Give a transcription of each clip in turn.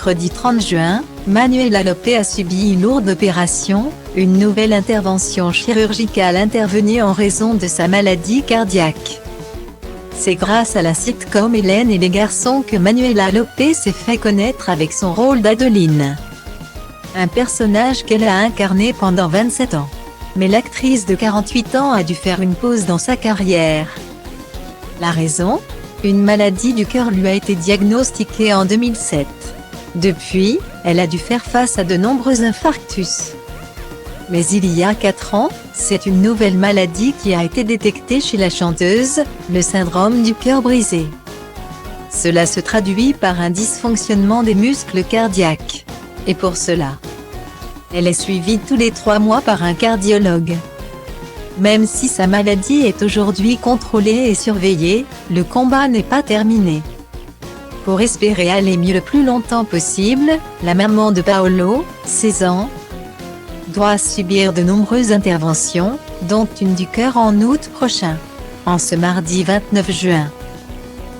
mercredi 30 juin, Manuela Lopez a subi une lourde opération, une nouvelle intervention chirurgicale intervenue en raison de sa maladie cardiaque. C'est grâce à la sitcom Hélène et les garçons que Manuela Lopez s'est fait connaître avec son rôle d'Adeline. Un personnage qu'elle a incarné pendant 27 ans. Mais l'actrice de 48 ans a dû faire une pause dans sa carrière. La raison ? Une maladie du cœur lui a été diagnostiquée en 2007. Depuis, elle a dû faire face à de nombreux infarctus. Mais il y a 4 ans, c'est une nouvelle maladie qui a été détectée chez la chanteuse, le syndrome du cœur brisé. Cela se traduit par un dysfonctionnement des muscles cardiaques. Et pour cela, elle est suivie tous les 3 mois par un cardiologue. Même si sa maladie est aujourd'hui contrôlée et surveillée, le combat n'est pas terminé. Pour espérer aller mieux le plus longtemps possible, la maman de Paolo, 16 ans, doit subir de nombreuses interventions, dont une du cœur en août prochain. En ce mardi 29 juin,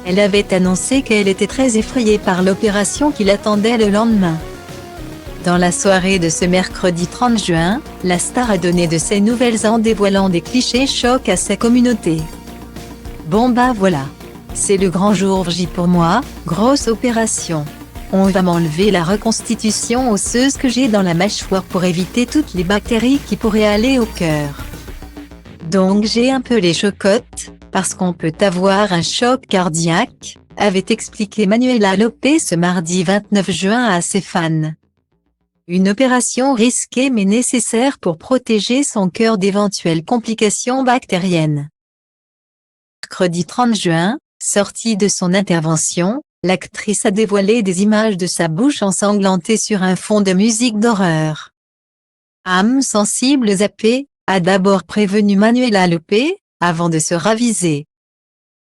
elle avait annoncé qu'elle était très effrayée par l'opération qui l'attendait le lendemain. Dans la soirée de ce mercredi 30 juin, la star a donné de ses nouvelles en dévoilant des clichés chocs à sa communauté. Bon bah voilà. C'est le grand jour J pour moi, grosse opération. On va m'enlever la reconstitution osseuse que j'ai dans la mâchoire pour éviter toutes les bactéries qui pourraient aller au cœur. Donc j'ai un peu les chocottes, parce qu'on peut avoir un choc cardiaque, avait expliqué Manuela Lopez ce mardi 29 juin à ses fans. Une opération risquée mais nécessaire pour protéger son cœur d'éventuelles complications bactériennes. Mercredi 30 juin, sortie de son intervention, l'actrice a dévoilé des images de sa bouche ensanglantée sur un fond de musique d'horreur. Âmes sensibles zappées, a d'abord prévenu Manuela Lopez, avant de se raviser.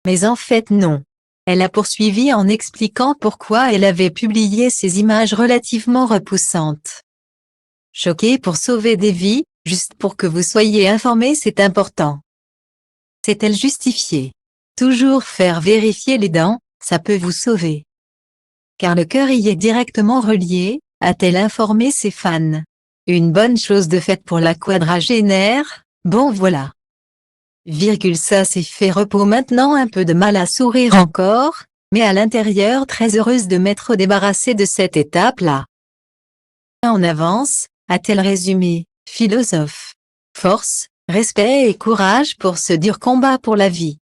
Mais en fait non. Elle a poursuivi en expliquant pourquoi elle avait publié ces images relativement repoussantes. Choquée pour sauver des vies, juste pour que vous soyez informés, c'est important. S'est-elle justifiée? Toujours faire vérifier les dents, ça peut vous sauver. Car le cœur y est directement relié, a-t-elle informé ses fans. Une bonne chose de faite pour la quadragénaire, bon voilà. Ça s'est fait repos maintenant un peu de mal à sourire encore, mais à l'intérieur très heureuse de m'être débarrassée de cette étape-là. En avance, a-t-elle résumé, philosophe. Force, respect et courage pour ce dur combat pour la vie.